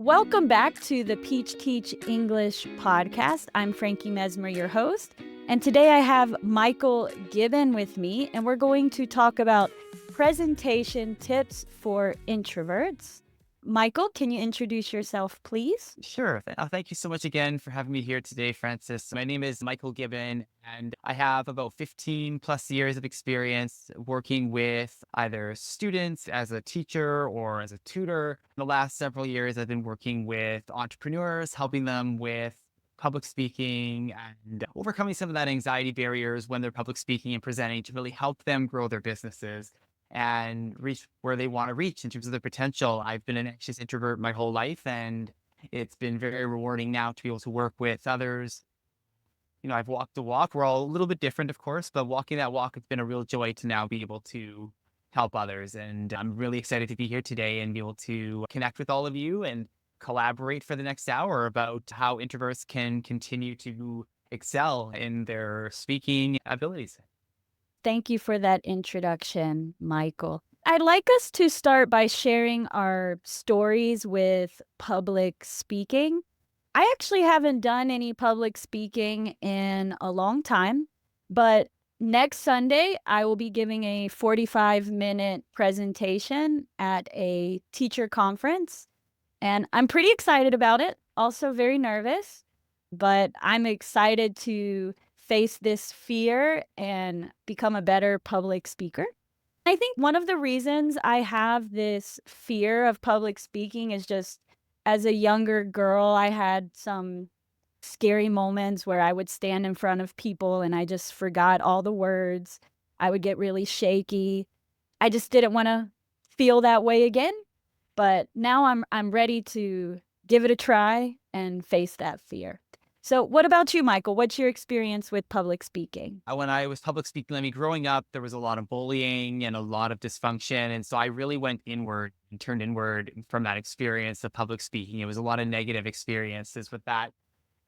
Welcome back to the Peach Teach English podcast. I'm Frankie Mesmer, your host, and today I have Michael Gibben with me, and we're going to talk about presentation tips for introverts. Michael, can you introduce yourself, please? Sure. Thank you so much again for having me here today, Francis. My name is Michael Gibben, and I have about 15 plus years of experience working with either students as a teacher or as a tutor. In the last several years, I've been working with entrepreneurs, helping them with public speaking and overcoming some of that anxiety barriers when they're public speaking and presenting to really help them grow their businesses and reach where they want to reach in terms of their potential. I've been an anxious introvert my whole life, and it's been very rewarding now to be able to work with others. I've walked the walk. We're all a little bit different, of course, but walking that walk has been a real joy to now be able to help others. And I'm really excited to be here today and be able to connect with all of you and collaborate for the next hour about how introverts can continue to excel in their speaking abilities. Thank you for that introduction, Michael. I'd like us to start by sharing our stories with public speaking. I actually haven't done any public speaking in a long time, but next Sunday, I will be giving a 45-minute presentation at a teacher conference, and I'm pretty excited about it, also very nervous, but I'm excited to face this fear and become a better public speaker. I think one of the reasons I have this fear of public speaking is just as a younger girl, I had some scary moments where I would stand in front of people and I just forgot all the words. I would get really shaky. I just didn't want to feel that way again. But now I'm ready to give it a try and face that fear. So what about you, Michael? What's your experience with public speaking? When I was public speaking, growing up, there was a lot of bullying and a lot of dysfunction. And so I really went inward and turned inward from that experience of public speaking. It was a lot of negative experiences with that.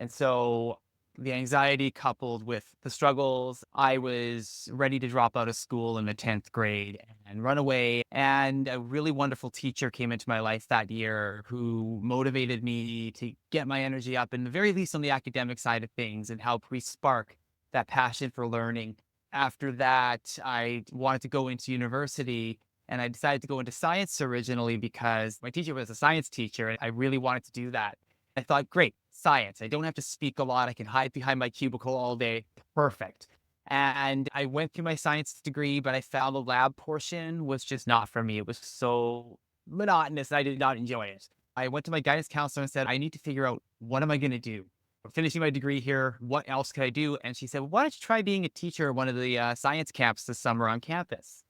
And so the anxiety coupled with the struggles, I was ready to drop out of school in the 10th grade and run away. And a really wonderful teacher came into my life that year who motivated me to get my energy up, in the very least on the academic side of things, and help re-spark that passion for learning. After that, I wanted to go into university, and I decided to go into science originally because my teacher was a science teacher and I really wanted to do that. I thought, great, science. I don't have to speak a lot. I can hide behind my cubicle all day. Perfect. And I went through my science degree, but I found the lab portion was just not for me. It was so monotonous. I did not enjoy it. I went to my guidance counselor and said, I need to figure out, what am I going to do? I'm finishing my degree here. What else could I do? And she said, why don't you try being a teacher at one of the science camps this summer on campus?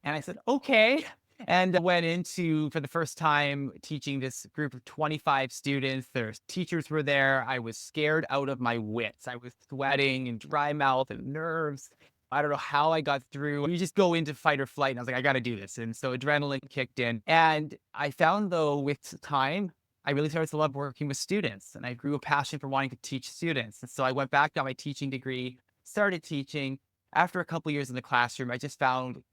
And I said, okay. And I went into, for the first time, teaching this group of 25 students. Their teachers were there. I was scared out of my wits. I was sweating and dry mouth and nerves. I don't know how I got through. You just go into fight or flight. And I was like, I got to do this. And so adrenaline kicked in. And I found, though, with time, I really started to love working with students. And I grew a passion for wanting to teach students. And so I went back, got my teaching degree, started teaching. After a couple of years in the classroom, I just found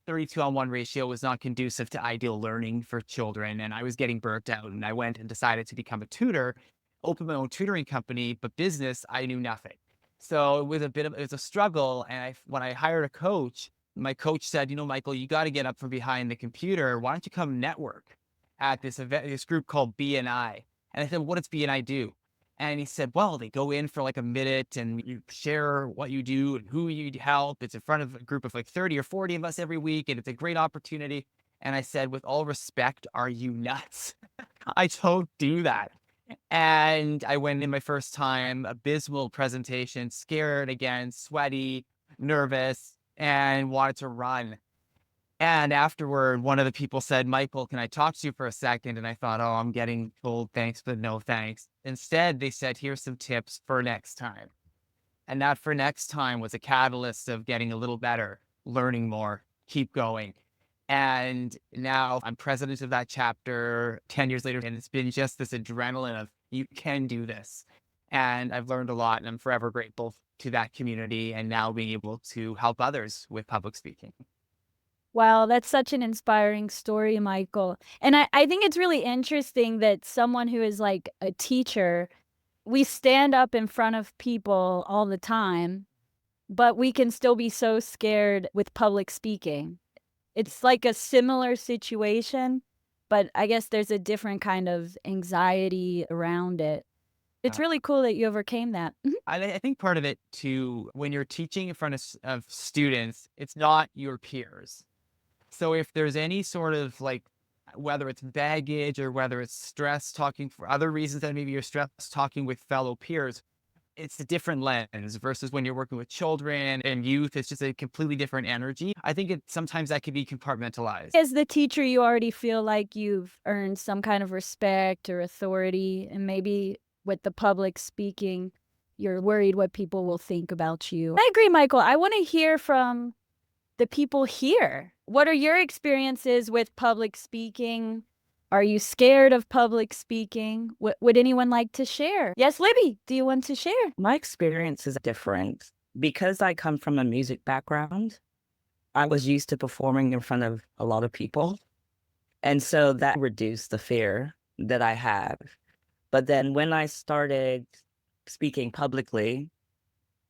32-on-1 ratio was not conducive to ideal learning for children, and I was getting burnt out. And I went and decided to become a tutor, open my own tutoring company, but business, I knew nothing. So it was a struggle. And when I hired a coach, my coach said, Michael, you got to get up from behind the computer. Why don't you come network at this event, this group called BNI? And I said, what does BNI do? And he said, well, they go in for like a minute and you share what you do and who you help. It's in front of a group of like 30 or 40 of us every week, and it's a great opportunity. And I said, with all respect, are you nuts? I don't do that. And I went in my first time, abysmal presentation, scared again, sweaty, nervous, and wanted to run. And afterward, one of the people said, Michael, can I talk to you for a second? And I thought, oh, I'm getting told thanks, but no thanks. Instead, they said, here's some tips for next time. And that for next time was a catalyst of getting a little better, learning more, keep going. And now I'm president of that chapter 10 years later. And it's been just this adrenaline of, you can do this. And I've learned a lot, and I'm forever grateful to that community and now being able to help others with public speaking. Wow, that's such an inspiring story, Michael. And I think it's really interesting that someone who is like a teacher, we stand up in front of people all the time, but we can still be so scared with public speaking. It's like a similar situation, but I guess there's a different kind of anxiety around it. It's Uh, really cool that you overcame that. Mhm. I think part of it too, when you're teaching in front of students, it's not your peers. So if there's any sort of like, whether it's baggage or whether it's stress talking for other reasons that maybe you're stressed talking with fellow peers, it's a different lens versus when you're working with children and youth. It's just a completely different energy. I think sometimes that can be compartmentalized. As the teacher, you already feel like you've earned some kind of respect or authority, and maybe with the public speaking, you're worried what people will think about you. I agree, Michael. I want to hear from the people here. What are your experiences with public speaking? Are you scared of public speaking? Would anyone like to share? Yes, Libby, do you want to share? My experience is different. Because I come from a music background, I was used to performing in front of a lot of people. And so that reduced the fear that I have. But then when I started speaking publicly,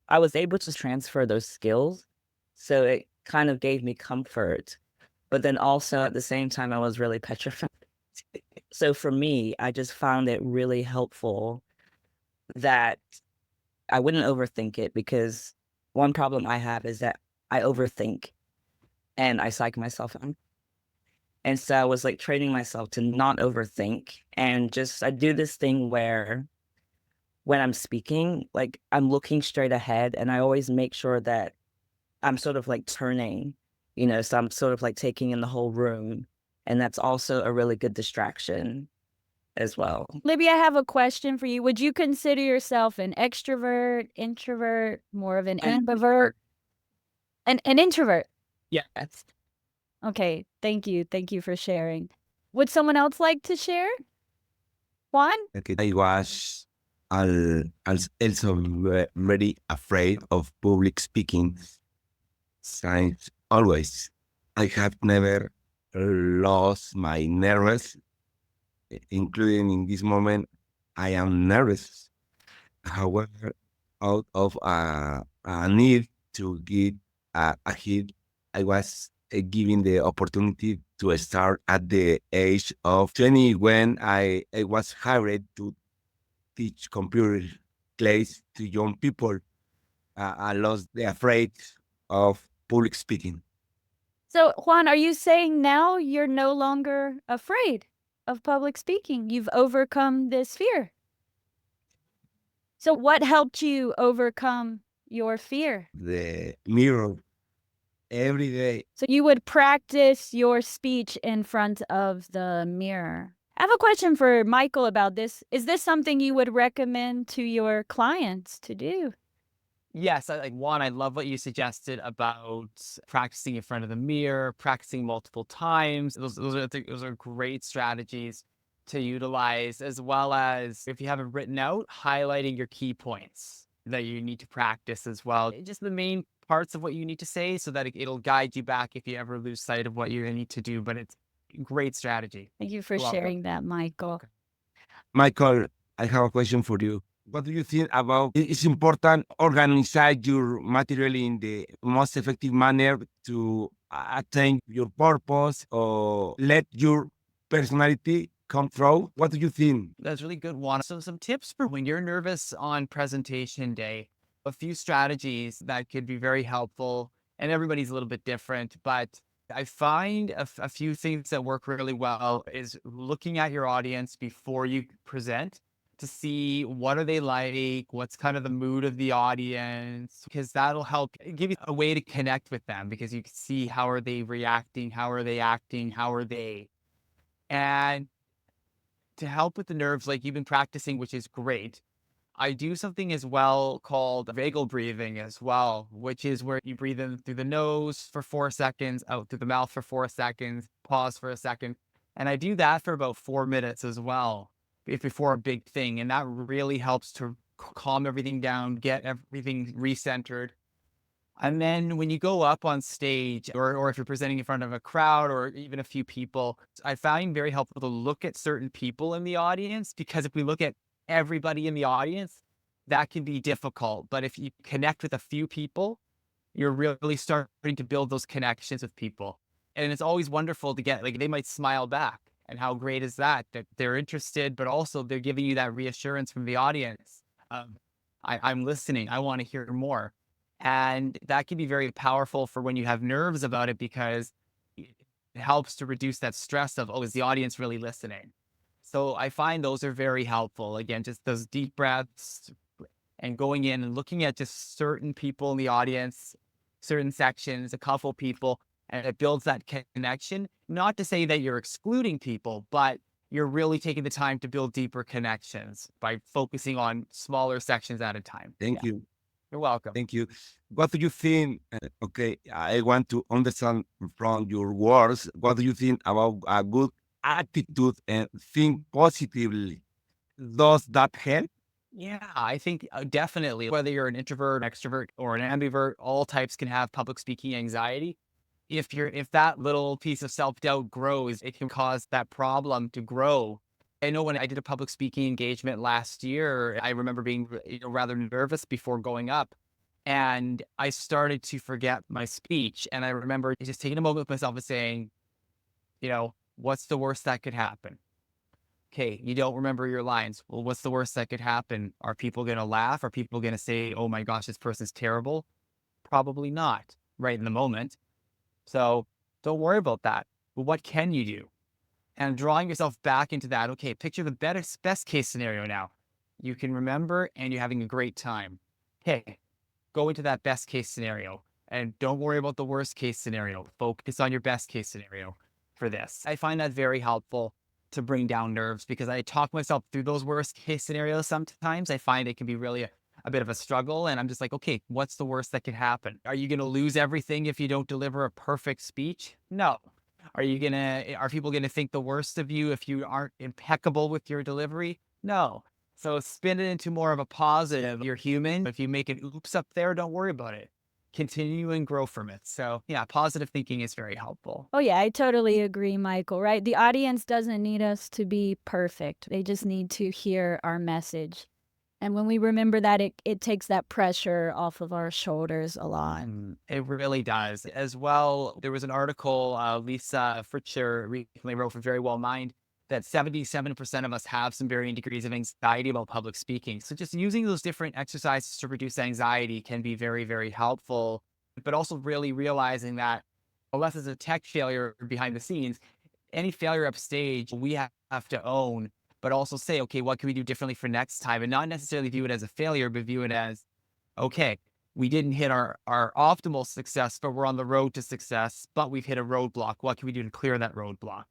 I was able to transfer those skills. So it kind of gave me comfort. But then also at the same time, I was really petrified. So for me, I just found it really helpful that I wouldn't overthink it, because one problem I have is that I overthink and I psych myself out. And so I was like training myself to not overthink, and just I do this thing where when I'm speaking, like I'm looking straight ahead, and I always make sure that I'm sort of like turning, so I'm sort of like taking in the whole room. And that's also a really good distraction as well. Libby, I have a question for you. Would you consider yourself an extrovert, introvert, more of an ambivert? An introvert. Yes. Okay, thank you. Thank you for sharing. Would someone else like to share? Juan? Okay, I was also very afraid of public speaking since always. I have never lost my nervous, including in this moment. I am nervous. However, out of a need to get a hit, I was given the opportunity to start at the age of 20 when I was hired to teach computer class to young people. I lost the afraid of public speaking. So, Juan, are you saying now you're no longer afraid of public speaking? You've overcome this fear. So, what helped you overcome your fear? The mirror every day. So, you would practice your speech in front of the mirror. I have a question for Michael about this. Is this something you would recommend to your clients to do? Yes, I love what you suggested about practicing in front of the mirror, practicing multiple times. Those are great strategies to utilize, as well as if you have it written out, highlighting your key points that you need to practice as well. Just the main parts of what you need to say so that it'll guide you back if you ever lose sight of what you need to do. But it's a great strategy. Thank you for You're welcome. sharing that, Michael. Michael, I have a question for you. What do you think about it's important organize your material in the most effective manner to attain your purpose or let your personality come through? What do you think? That's really good one. So some tips for when you're nervous on presentation day, a few strategies that could be very helpful, and everybody's a little bit different, but I find a few things that work really well is looking at your audience before you present to see what are they like, what's kind of the mood of the audience, because that'll help give you a way to connect with them because you can see how are they reacting, how are they acting, how are they. And to help with the nerves, like you've been practicing, which is great. I do something as well called vagal breathing as well, which is where you breathe in through the nose for 4 seconds, out through the mouth for 4 seconds, pause for a second. And I do that for about 4 minutes as well, if before a big thing. And that really helps to calm everything down, get everything recentered. And then when you go up on stage, or if you're presenting in front of a crowd or even a few people, I find very helpful to look at certain people in the audience, because if we look at everybody in the audience, that can be difficult. But if you connect with a few people, you're really starting to build those connections with people. And it's always wonderful to get, like, they might smile back. And how great is that they're interested, but also they're giving you that reassurance from the audience. I'm listening. I want to hear more. And that can be very powerful for when you have nerves about it, because it helps to reduce that stress of, oh, is the audience really listening? So I find those are very helpful. Again, just those deep breaths and going in and looking at just certain people in the audience, certain sections, a couple people, and it builds that connection. Not to say that you're excluding people, but you're really taking the time to build deeper connections by focusing on smaller sections at a time. Thank Yeah, you. you're welcome. Thank you. What do you think? Okay, I want to understand from your words, what do you think about a good attitude and think positively? Does that help? Yeah, I think definitely, whether you're an introvert, extrovert, or an ambivert, all types can have public speaking anxiety. If that little piece of self-doubt grows, it can cause that problem to grow. I know when I did a public speaking engagement last year, I remember being rather nervous before going up, and I started to forget my speech. And I remember just taking a moment with myself and saying, what's the worst that could happen? Okay, you don't remember your lines. Well, what's the worst that could happen? Are people going to laugh? Are people going to say, oh my gosh, this person's terrible? Probably not right in the moment. So don't worry about that. But what can you do? And drawing yourself back into that, okay, picture the best case scenario now. You can remember and you're having a great time. Okay, go into that best case scenario and don't worry about the worst case scenario. Focus on your best case scenario for this. I find that very helpful to bring down nerves, because I talk myself through those worst case scenarios. Sometimes I find it can be really a bit of a struggle, and I'm just like, okay, what's the worst that could happen? Are you going to lose everything if you don't deliver a perfect speech? No. Are people going to think the worst of you if you aren't impeccable with your delivery? No. So spin it into more of a positive. You're human. If you make an oops up there, don't worry about it. Continue and grow from it. So yeah, positive thinking is very helpful. Oh, yeah, I totally agree, Michael, right? The audience doesn't need us to be perfect. They just need to hear our message. And when we remember that, it takes that pressure off of our shoulders a lot. It really does. As well, there was an article Lisa Fritcher recently wrote for Very Well Mind that 77% of us have some varying degrees of anxiety about public speaking. So just using those different exercises to reduce anxiety can be very, very helpful. But also really realizing that unless it's a tech failure behind the scenes, any failure upstage, we have to own, but also say, okay, what can we do differently for next time? And not necessarily view it as a failure, but view it as, okay, we didn't hit our optimal success, but we're on the road to success, but we've hit a roadblock. What can we do to clear that roadblock?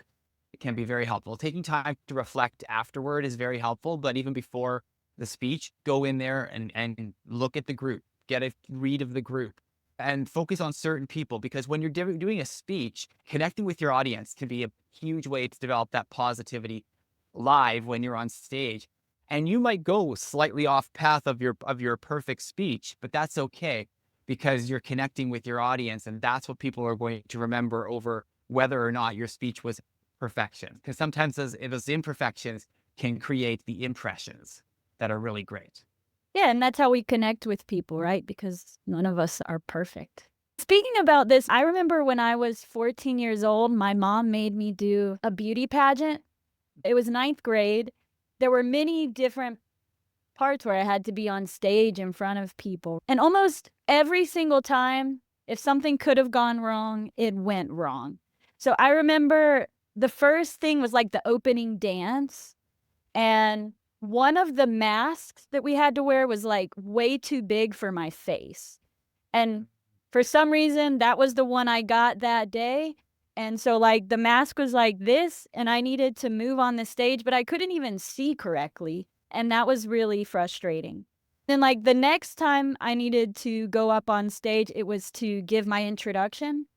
It can be very helpful. Taking time to reflect afterward is very helpful, but even before the speech, go in there and look at the group, get a read of the group, and focus on certain people, because when you're doing a speech, connecting with your audience can be a huge way to develop that positivity live when you're on stage. And you might go slightly off path of your perfect speech, but that's okay, because you're connecting with your audience, and that's what people are going to remember over whether or not your speech was perfection. Because sometimes those imperfections can create the impressions that are really great. Yeah, and that's how we connect with people, right? Because none of us are perfect. Speaking about this, I remember when I was 14 years old, my mom made me do a beauty pageant. It was 9th grade. There were many different parts where I had to be on stage in front of people. And almost every single time, if something could have gone wrong, it went wrong. So I remember the first thing was like the opening dance. And one of the masks that we had to wear was like way too big for my face. And for some reason, that was the one I got that day. And so like the mask was like this, and I needed to move on the stage, but I couldn't even see correctly. And that was really frustrating. Then like the next time I needed to go up on stage, it was to give my introduction.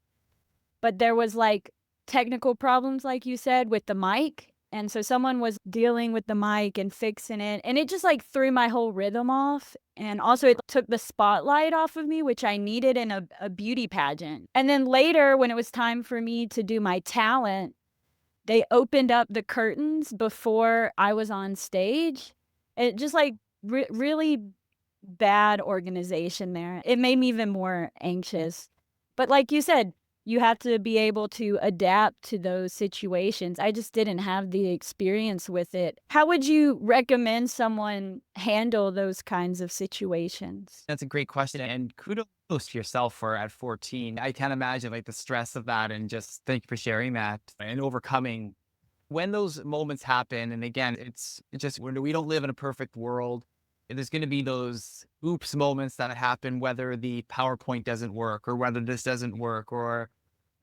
But there was like technical problems, like you said, with the mic. And so someone was dealing with the mic and fixing it, and it just like threw my whole rhythm off. And also it took the spotlight off of me, which I needed in a beauty pageant. And then later, when it was time for me to do my talent, they opened up the curtains before I was on stage. It just like really bad organization there. It made me even more anxious. But like you said, you have to be able to adapt to those situations. I just didn't have the experience with it. How would you recommend someone handle those kinds of situations? That's a great question. And kudos to yourself for at 14. I can't imagine like the stress of that, and just thank you for sharing that and overcoming when those moments happen. And again, it's just we don't live in a perfect world. There's going to be those oops moments that happen, whether the PowerPoint doesn't work or whether this doesn't work or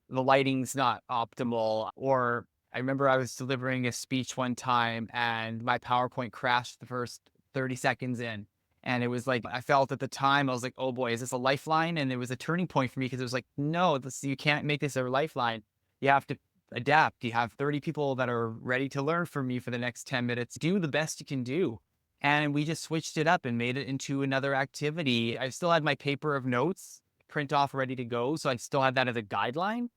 the lighting's not optimal. Or I remember I was delivering a speech one time and my PowerPoint crashed the first 30 seconds in. And it was like, I felt at the time, I was like, oh boy, is this a lifeline? And it was a turning point for me because it was like, no, you can't make this a lifeline. You have to adapt. You have 30 people that are ready to learn from me for the next 10 minutes. Do the best you can do. And we just switched it up and made it into another activity. I still had my paper of notes print off ready to go. So I still had that as a guideline,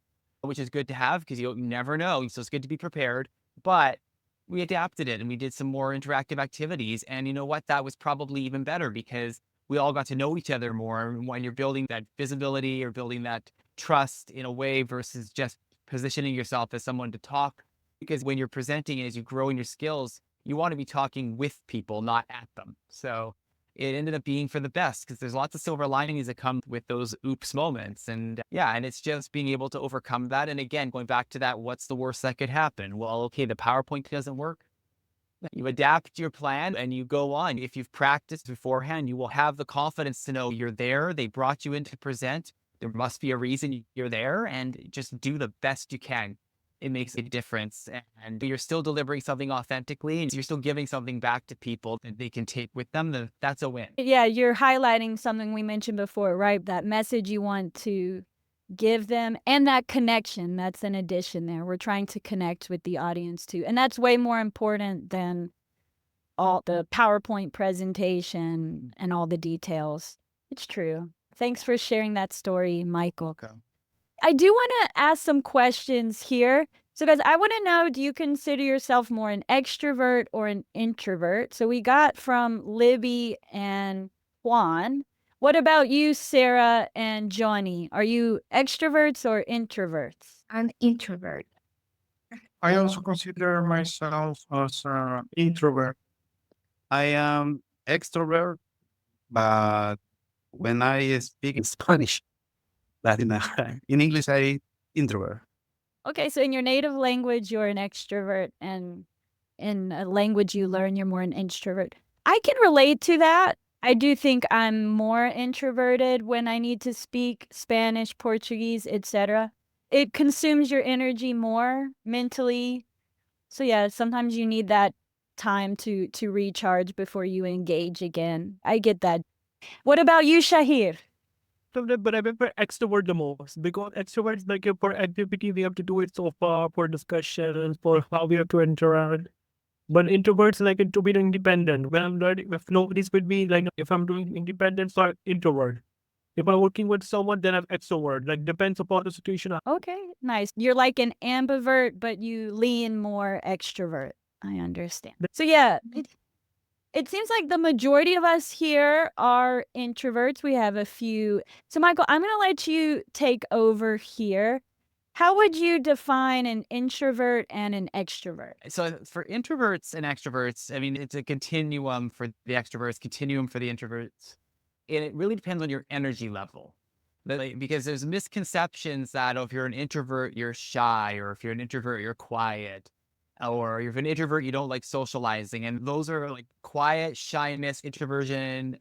which is good to have because you never know. So it's good to be prepared. But we adapted it and we did some more interactive activities. And you know what? That was probably even better because we all got to know each other more. When you're building that visibility or building that trust in a way versus just positioning yourself as someone to talk. Because when you're presenting as you grow in your skills, you want to be talking with people, not at them. So it ended up being for the best because there's lots of silver linings that come with those oops moments. And yeah, and it's just being able to overcome that. And again, going back to that, what's the worst that could happen? Well, okay, the PowerPoint doesn't work. You adapt your plan and you go on. If you've practiced beforehand, you will have the confidence to know you're there. They brought you in to present. There must be a reason you're there, and just do the best you can. It makes a difference, and you're still delivering something authentically and you're still giving something back to people that they can take with them. That's a win. Yeah, you're highlighting something we mentioned before, right? That message you want to give them and that connection. That's an addition there. We're trying to connect with the audience too. And that's way more important than all the PowerPoint presentation and all the details. It's true. Thanks for sharing that story, Michael. Okay. I do want to ask some questions here. So guys, I want to know, do you consider yourself more an extrovert or an introvert? So we got from Libby and Juan. What about you, Sarah and Johnny? Are you extroverts or introverts? I'm introvert. I also consider myself as an introvert. I am extrovert, but when I speak in Spanish, but in English, I introvert. Okay, so in your native language, you're an extrovert, and in a language you learn, you're more an introvert. I can relate to that. I do think I'm more introverted when I need to speak Spanish, Portuguese, etc. It consumes your energy more mentally. So yeah, sometimes you need that time to recharge before you engage again. I get that. What about you, Shahir? But I prefer extrovert the most because extroverts like for activity we have to do it so far for discussions for how we have to interact. But introverts like it to be independent. When I'm learning, if nobody's with me, like if I'm doing independent, so I'm introvert. If I'm working with someone, then I'm extrovert. Like depends upon the situation. Okay, nice. You're like an ambivert, but you lean more extrovert. I understand. So yeah, it seems like the majority of us here are introverts. We have a few. So Michael, I'm going to let you take over here. How would you define an introvert and an extrovert? So for introverts and extroverts, I mean, it's a continuum for the extroverts, continuum for the introverts. And it really depends on your energy level. Because there's misconceptions that if you're an introvert, you're shy, or if you're an introvert, you're quiet, or if you're an introvert, you don't like socializing. And those are like quiet, shyness, introversion,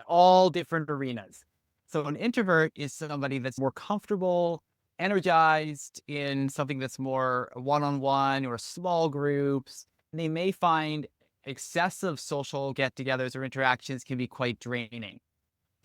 all different arenas. So an introvert is somebody that's more comfortable, energized in something that's more one-on-one or small groups. They may find excessive social get-togethers or interactions can be quite draining.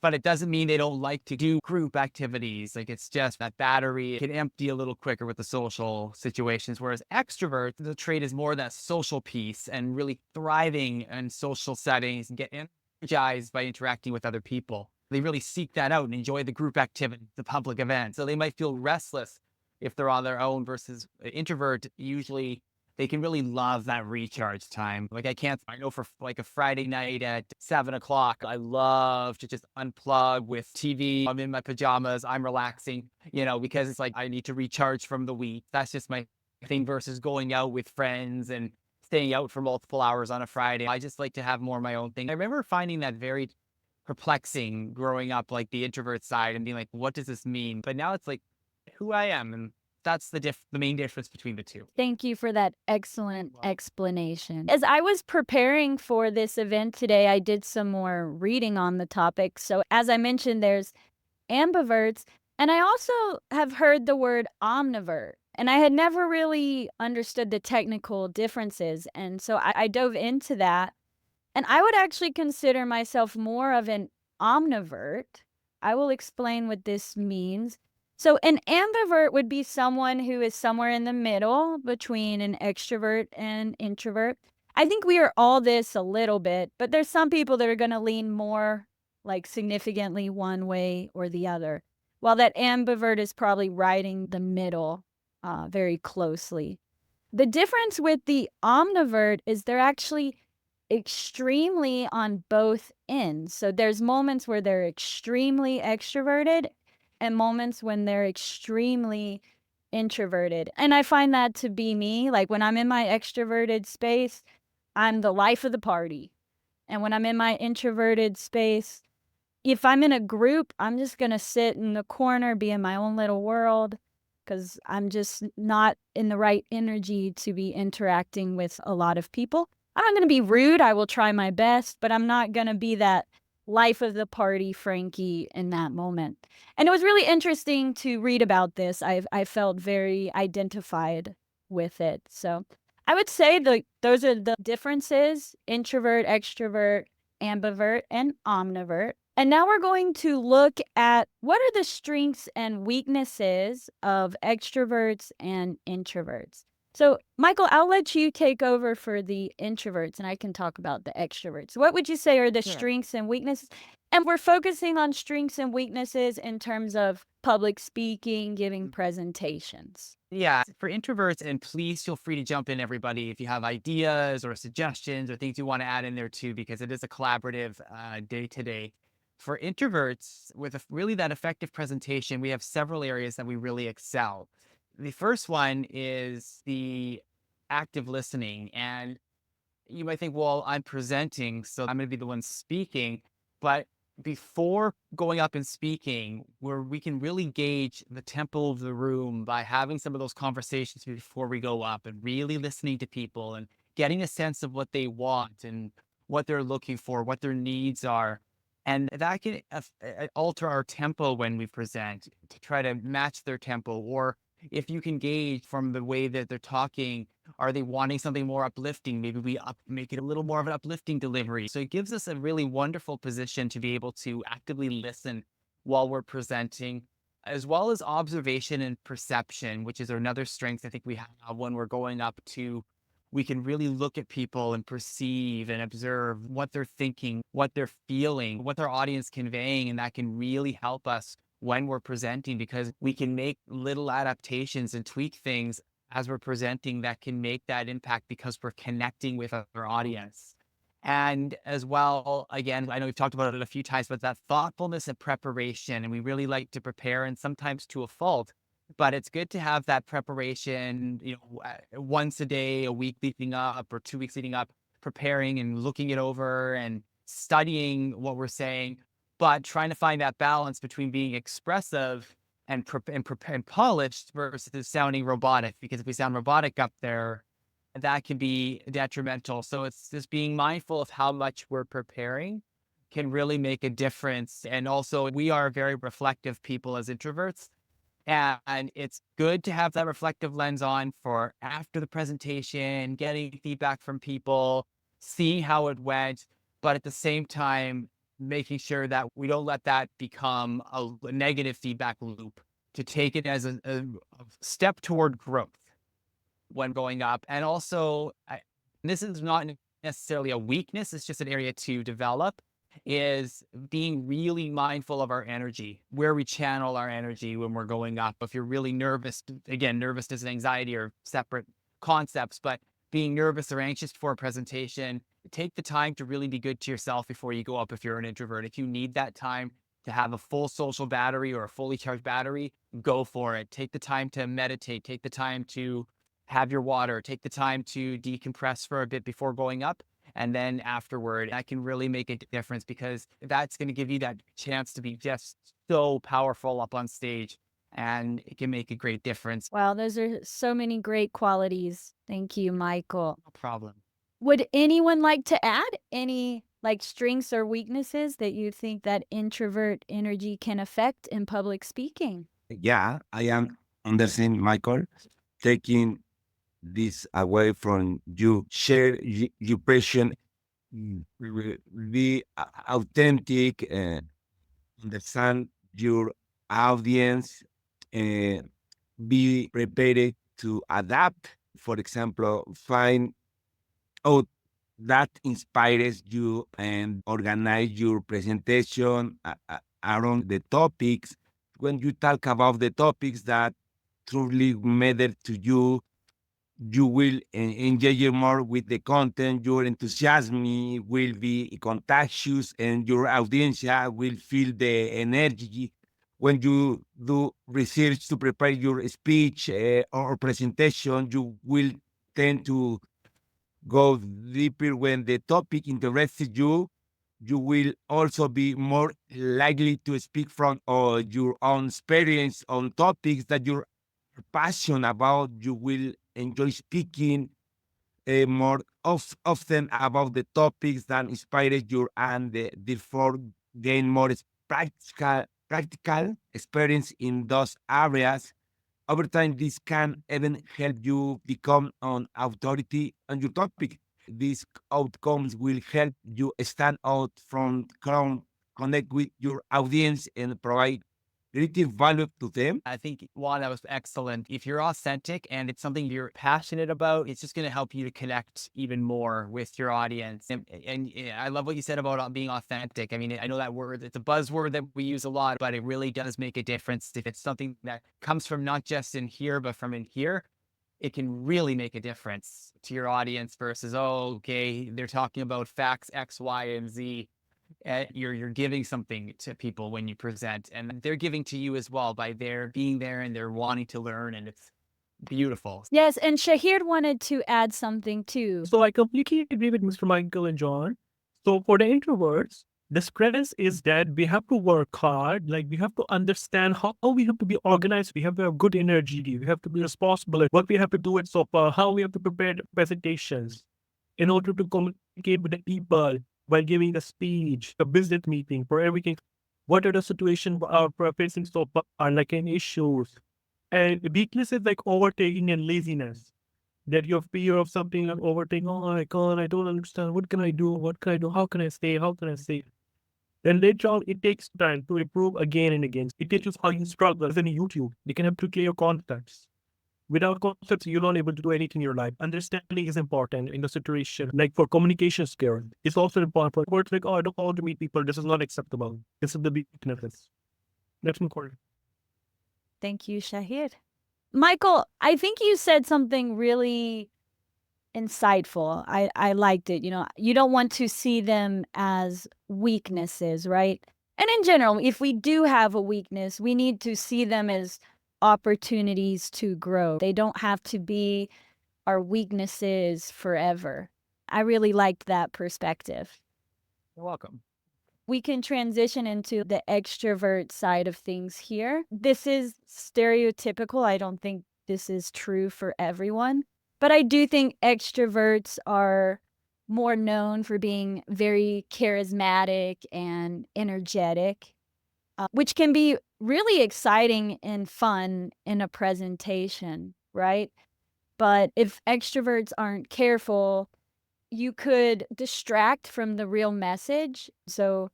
but it doesn't mean they don't like to do group activities. Like it's just that battery can empty a little quicker with the social situations. Whereas extrovert, the trait is more that social piece and really thriving in social settings and get energized by interacting with other people. They really seek that out and enjoy the group activity, the public event. So they might feel restless if they're on their own versus introvert. Usually they can really love that recharge time. Like I know for like a Friday night at 7 o'clock, I love to just unplug with TV. I'm in my pajamas, I'm relaxing, because it's like I need to recharge from the week. That's just my thing versus going out with friends and staying out for multiple hours on a Friday. I just like to have more of my own thing. I remember finding that very perplexing growing up, like the introvert side and being like, what does this mean? But now it's like who I am. And that's the main difference between the two. Thank you for that excellent explanation. As I was preparing for this event today, I did some more reading on the topic. So as I mentioned, there's ambiverts, and I also have heard the word omnivert, and I had never really understood the technical differences. And so I dove into that, and I would actually consider myself more of an omnivert. I will explain what this means. So an ambivert would be someone who is somewhere in the middle between an extrovert and introvert. I think we are all this a little bit, but there's some people that are going to lean more like significantly one way or the other, while that ambivert is probably riding the middle very closely. The difference with the omnivert is they're actually extremely on both ends. So there's moments where they're extremely extroverted and moments when they're extremely introverted. And I find that to be me. Like when I'm in my extroverted space, I'm the life of the party. And when I'm in my introverted space, if I'm in a group, I'm just going to sit in the corner, be in my own little world, because I'm just not in the right energy to be interacting with a lot of people. I'm not going to be rude. I will try my best, but I'm not going to be that life of the party Frankie in that moment. And it was really interesting to read about this. I felt very identified with it. So I would say those are the differences: introvert, extrovert, ambivert, and omnivert. And now we're going to look at what are the strengths and weaknesses of extroverts and introverts. So, Michael, I'll let you take over for the introverts and I can talk about the extroverts. What would you say are the Sure. strengths and weaknesses? And we're focusing on strengths and weaknesses in terms of public speaking, giving presentations. Yeah, for introverts, and please feel free to jump in, everybody, if you have ideas or suggestions or things you want to add in there too, because it is a collaborative day to day. For introverts, with really that effective presentation, we have several areas that we really excel. The first one is the active listening. And you might think, well, I'm presenting, so I'm going to be the one speaking. But before going up and speaking, where we can really gauge the tempo of the room by having some of those conversations before we go up and really listening to people and getting a sense of what they want and what they're looking for, what their needs are. And that can alter our tempo when we present to try to match their tempo. Or if you can gauge from the way that they're talking, are they wanting something more uplifting? Maybe we make it a little more of an uplifting delivery. So it gives us a really wonderful position to be able to actively listen while we're presenting, as well as observation and perception, which is another strength I think we have when we're going up to. We can really look at people and perceive and observe what they're thinking, what they're feeling, what their audience conveying, and that can really help us when we're presenting, because we can make little adaptations and tweak things as we're presenting that can make that impact because we're connecting with our audience. And as well, again, I know we've talked about it a few times, but that thoughtfulness and preparation, and we really like to prepare, and sometimes to a fault, but it's good to have that preparation, once a day, a week leading up, or 2 weeks leading up, preparing and looking it over and studying what we're saying, but trying to find that balance between being expressive and polished versus sounding robotic. Because if we sound robotic up there, that can be detrimental. So it's just being mindful of how much we're preparing can really make a difference. And also, we are very reflective people as introverts. And it's good to have that reflective lens on for after the presentation, getting feedback from people, seeing how it went. But at the same time, making sure that we don't let that become a negative feedback loop, to take it as a step toward growth when going up. And also, this is not necessarily a weakness, it's just an area to develop, is being really mindful of our energy, where we channel our energy when we're going up. If you're really nervous, again, nervousness and anxiety are separate concepts, but being nervous or anxious for a presentation, take the time to really be good to yourself before you go up if you're an introvert. If you need that time to have a full social battery or a fully charged battery, go for it. Take the time to meditate, take the time to have your water, take the time to decompress for a bit before going up. And then afterward, that can really make a difference, because that's going to give you that chance to be just so powerful up on stage, and it can make a great difference. Wow, those are so many great qualities. Thank you, Michael. No problem. Would anyone like to add any like strengths or weaknesses that you think that introvert energy can affect in public speaking? Yeah, I am understanding, Michael, taking this away from you. Share your passion, be authentic, understand your audience, and be prepared to adapt. For example, find out that inspires you and organize your presentation around the topics. When you talk about the topics that truly matter to you, you will engage more with the content. Your enthusiasm will be contagious, and your audience will feel the energy. When you do research to prepare your speech or presentation, you will tend to go deeper. When the topic interests you, you will also be more likely to speak from your own experience on topics that you're passionate about. You will enjoy speaking more often about the topics that inspire you, and therefore gain more practical experience in those areas. Over time, this can even help you become an authority on your topic. These outcomes will help you stand out from the crowd, connect with your audience, and provide relative value to them. I think, Juan, that was excellent. If you're authentic and it's something you're passionate about, it's just going to help you to connect even more with your audience. And I love what you said about being authentic. I mean, I know that word, it's a buzzword that we use a lot, but it really does make a difference. If it's something that comes from not just in here, but from in here, it can really make a difference to your audience versus, oh, okay, they're talking about facts X, Y, and Z. You're giving something to people when you present, and they're giving to you as well by their being there, and they're wanting to learn, and it's beautiful. Yes, and Shahir wanted to add something too. So I completely agree with Mr. Michael and John. So for the introverts, the stress is that we have to work hard. Like we have to understand how we have to be organized. We have to have good energy. We have to be responsible at what we have to do at SOPA, how we have to prepare the presentations in order to communicate with the people while giving a speech, a business meeting, for everything. What are the situations our facing SOPA are like any issues? And weaknesses like overtaking and laziness. That you have fear of something and overtaking. Oh my God, I don't understand. What can I do? What can I do? How can I say? How can I say? Then later on, it takes time to improve again and again. It teaches how you struggle. As in YouTube, you can have to clear concepts. Without concepts, you're not able to do anything in your life. Understanding is important in the situation. Like for communication skills, it's also important for words like, oh, I don't want to meet people. This is not acceptable. This is the weakness. That's important. Thank you, Shahir. Michael, I think you said something really insightful. I liked it. You know, you don't want to see them as weaknesses, right? And in general, if we do have a weakness, we need to see them as opportunities to grow. They don't have to be our weaknesses forever. I really liked that perspective. You're welcome. We can transition into the extrovert side of things here. This is stereotypical. I don't think this is true for everyone, but I do think extroverts are more known for being very charismatic and energetic, which can be really exciting and fun in a presentation, right? But if extroverts aren't careful, you could distract from the real message. So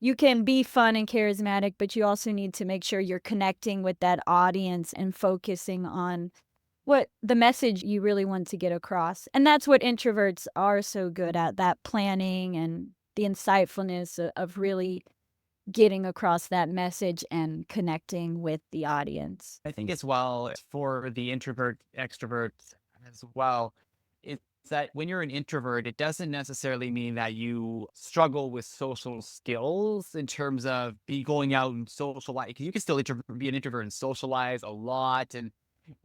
you can be fun and charismatic, but you also need to make sure you're connecting with that audience and focusing on what the message you really want to get across. And that's what introverts are so good at, that planning and the insightfulness of really getting across that message and connecting with the audience. I think as well for the introvert extrovert as well, it's that when you're an introvert, it doesn't necessarily mean that you struggle with social skills in terms of be going out and socialize. You can still be an introvert and socialize a lot and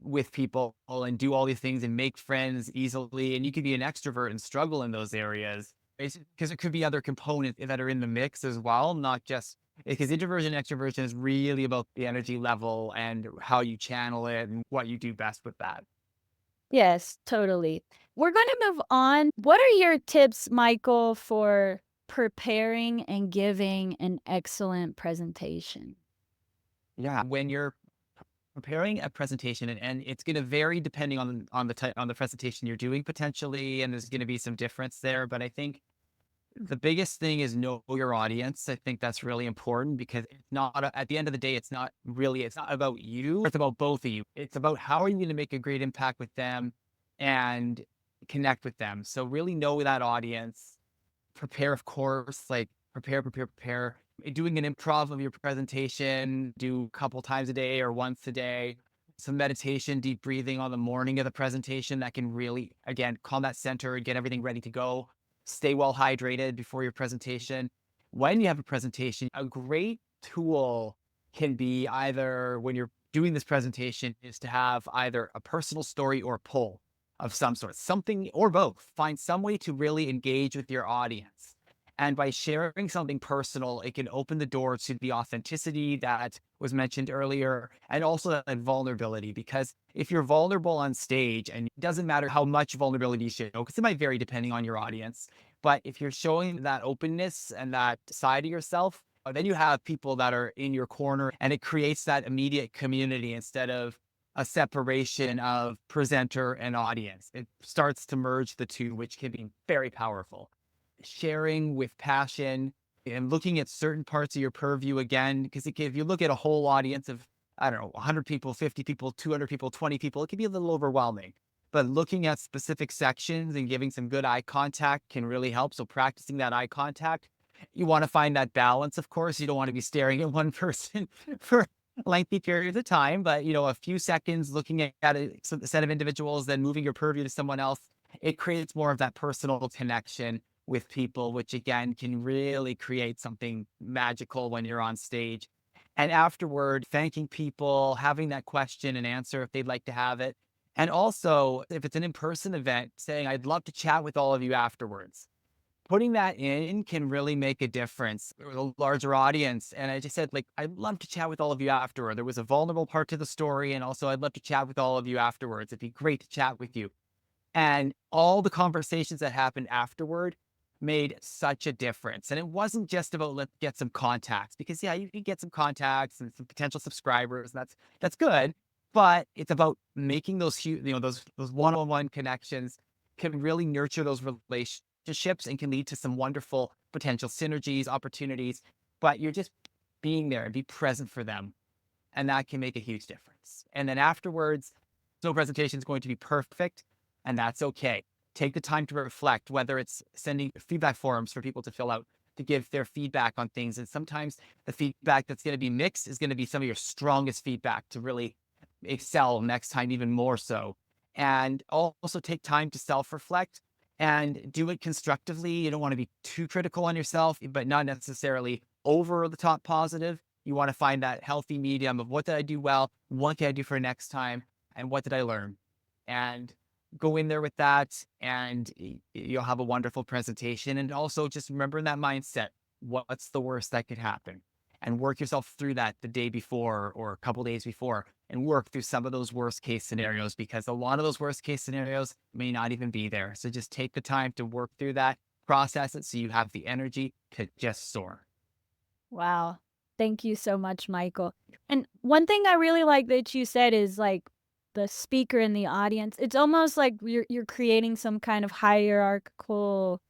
with people and do all these things and make friends easily. And you could be an extrovert and struggle in those areas because it could be other components that are in the mix as well, not just because introversion and extroversion is really about the energy level and how you channel it and what you do best with that. Yes, totally. We're going to move on. What are your tips, Michael, for preparing and giving an excellent presentation? Yeah, when you're preparing a presentation, and it's going to vary depending on the type on the presentation you're doing potentially, and there's going to be some difference there. But I think the biggest thing is know your audience. I think that's really important because it's not at the end of the day, it's not about you. It's about both of you. It's about how are you going to make a great impact with them and connect with them. So really know that audience. Prepare, of course, like prepare. Doing an improv of your presentation, do a couple times a day or once a day. Some meditation, deep breathing on the morning of the presentation that can really, again, calm that center and get everything ready to go. Stay well hydrated before your presentation. When you have a presentation, a great tool can be either when you're doing this presentation is to have either a personal story or a poll of some sort, something or both. Find some way to really engage with your audience. And by sharing something personal, it can open the door to the authenticity that was mentioned earlier and also that vulnerability. Because if you're vulnerable on stage, and it doesn't matter how much vulnerability you show, because it might vary depending on your audience, but if you're showing that openness and that side of yourself, then you have people that are in your corner and it creates that immediate community instead of a separation of presenter and audience. It starts to merge the two, which can be very powerful. Sharing with passion and looking at certain parts of your purview again, because if you look at a whole audience of, I don't know, 100 people, 50 people, 200 people, 20 people, it can be a little overwhelming. But looking at specific sections and giving some good eye contact can really help. So practicing that eye contact, you want to find that balance, of course. You don't want to be staring at one person for lengthy periods of time, but a few seconds looking at a set of individuals, then moving your purview to someone else, it creates more of that personal connection with people, which again can really create something magical when you're on stage. And afterward, thanking people, having that question and answer if they'd like to have it. And also, if it's an in-person event, saying, I'd love to chat with all of you afterwards. Putting that in can really make a difference with a larger audience. And I just said, I'd love to chat with all of you afterward. There was a vulnerable part to the story. And also, I'd love to chat with all of you afterwards. It'd be great to chat with you. And all the conversations that happened afterward made such a difference. And it wasn't just about let's get some contacts, because you can get some contacts and some potential subscribers. And that's good. But it's about making those huge, those one-on-one connections can really nurture those relationships and can lead to some wonderful potential synergies, opportunities. But you're just being there and be present for them. And that can make a huge difference. And then afterwards, no presentation is going to be perfect, and that's okay. Take the time to reflect, whether it's sending feedback forms for people to fill out, to give their feedback on things. And sometimes the feedback that's going to be mixed is going to be some of your strongest feedback to really excel next time, even more so. And also take time to self-reflect and do it constructively. You don't want to be too critical on yourself, but not necessarily over the top positive. You want to find that healthy medium of what did I do well? What can I do for next time? And what did I learn? And go in there with that, and you'll have a wonderful presentation. And also just remember in that mindset, what's the worst that could happen? And work yourself through that the day before or a couple days before, and work through some of those worst case scenarios, because a lot of those worst case scenarios may not even be there. So just take the time to work through that, process it so you have the energy to just soar. Wow. Thank you so much, Michael. And one thing I really like that you said is the speaker in the audience. It's almost like you're creating some kind of hierarchical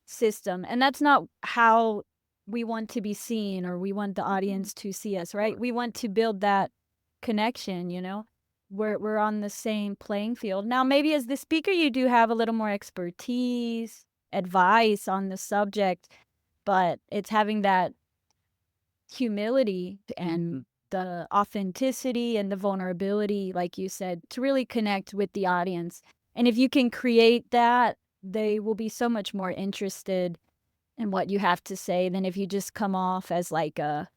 system. And that's not how we want to be seen, or we want the audience to see us, right? We want to build that connection, you know? We're on the same playing field. Now, maybe as the speaker, you do have a little more expertise, advice on the subject, but it's having that humility and the authenticity and the vulnerability, like you said, to really connect with the audience. And if you can create that, they will be so much more interested in what you have to say than if you just come off as like a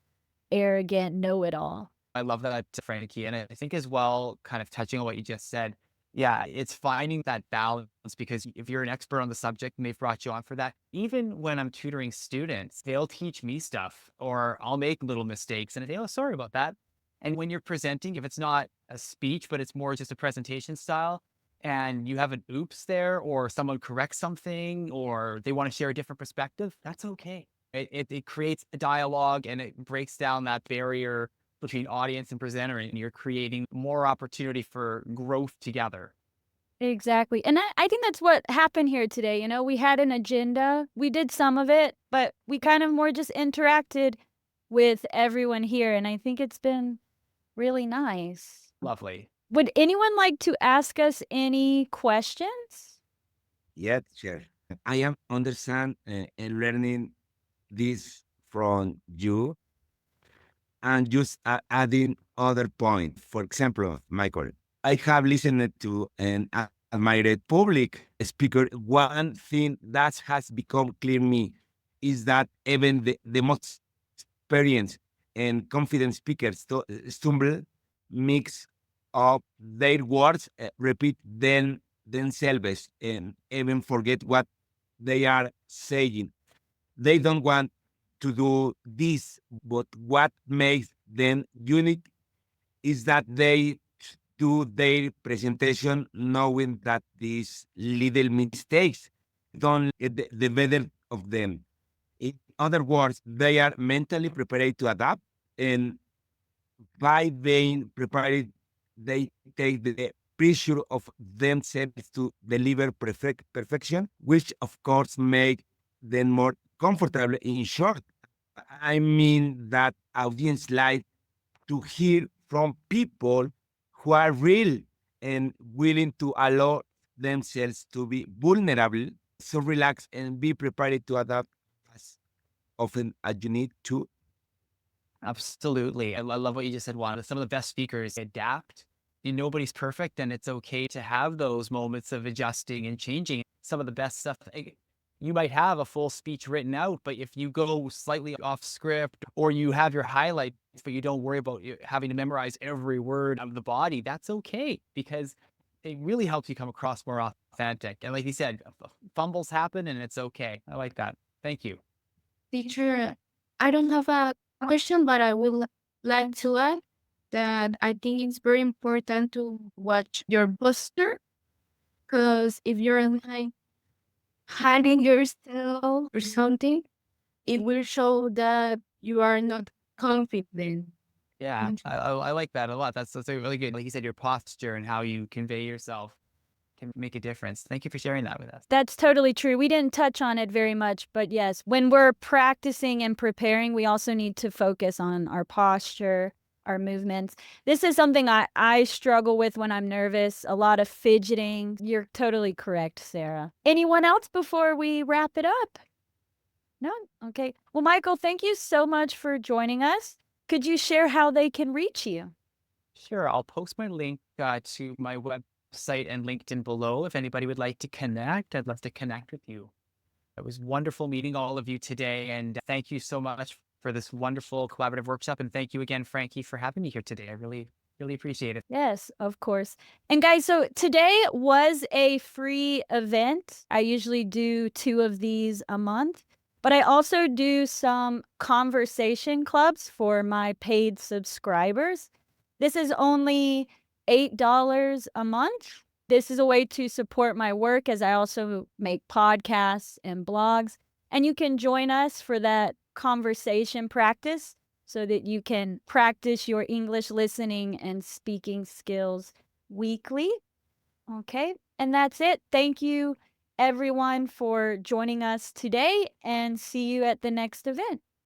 arrogant know-it-all. I love that, Frankie. And I think as well, kind of touching on what you just said, yeah, it's finding that balance, because if you're an expert on the subject and they've brought you on for that, even when I'm tutoring students, they'll teach me stuff or I'll make little mistakes and they, oh, sorry about that. And when you're presenting, if it's not a speech, but it's more just a presentation style, and you have an oops there, or someone corrects something, or they want to share a different perspective, that's okay. It creates a dialogue and it breaks down that barrier between audience and presenter, and you're creating more opportunity for growth together. Exactly. And I think that's what happened here today. You know, we had an agenda, we did some of it, but we kind of more just interacted with everyone here. And I think it's been really nice. Lovely. Would anyone like to ask us any questions? Yes, sure. I am understand and learning this from you, and just adding other point. For example, Michael, I have listened to and admired public speaker. One thing that has become clear to me is that even the most experienced and confident speakers stumble, mix up their words, repeat themselves, and even forget what they are saying. They don't want to do this, but what makes them unique is that they do their presentation knowing that these little mistakes don't get the better of them. In other words, they are mentally prepared to adapt, and by being prepared, they take the pressure of themselves to deliver perfection, which of course make them more comfortable. In short, I mean that audience like to hear from people who are real and willing to allow themselves to be vulnerable, so relax and be prepared to adapt as often as you need to. Absolutely. I love what you just said, Juan. Some of the best speakers adapt. Nobody's perfect, and it's okay to have those moments of adjusting and changing. Some of the best stuff, you might have a full speech written out, but if you go slightly off script, or you have your highlights, but you don't worry about having to memorize every word of the body, that's okay, because it really helps you come across more authentic. And like you said, fumbles happen and it's okay. I like that. Thank you. Teacher, I don't have a question, but I would like to add that I think it's very important to watch your posture, because if you're like hiding yourself or something, it will show that you are not confident. Yeah, I like that a lot. That's really good. Like you said, your posture and how you convey yourself can make a difference. Thank you for sharing that with us. That's totally true. We didn't touch on it very much, but yes, when we're practicing and preparing, we also need to focus on our posture, our movements. This is something I struggle with when I'm nervous, a lot of fidgeting. You're totally correct, Sarah. Anyone else before we wrap it up? No? Okay. Well, Michael, thank you so much for joining us. Could you share how they can reach you? Sure, I'll post my link to my website and LinkedIn below. If anybody would like to connect, I'd love to connect with you. It was wonderful meeting all of you today, and thank you so much for this wonderful collaborative workshop. And thank you again, Frankie, for having me here today. I really appreciate it. Yes, of course. And guys, so today was a free event. I usually do 2 of these a month, but I also do some conversation clubs for my paid subscribers. This is only $8 a month. This is a way to support my work, as I also make podcasts and blogs. And you can join us for that conversation practice so that you can practice your English listening and speaking skills weekly. Okay, and that's it. Thank you, everyone, for joining us today, and see you at the next event.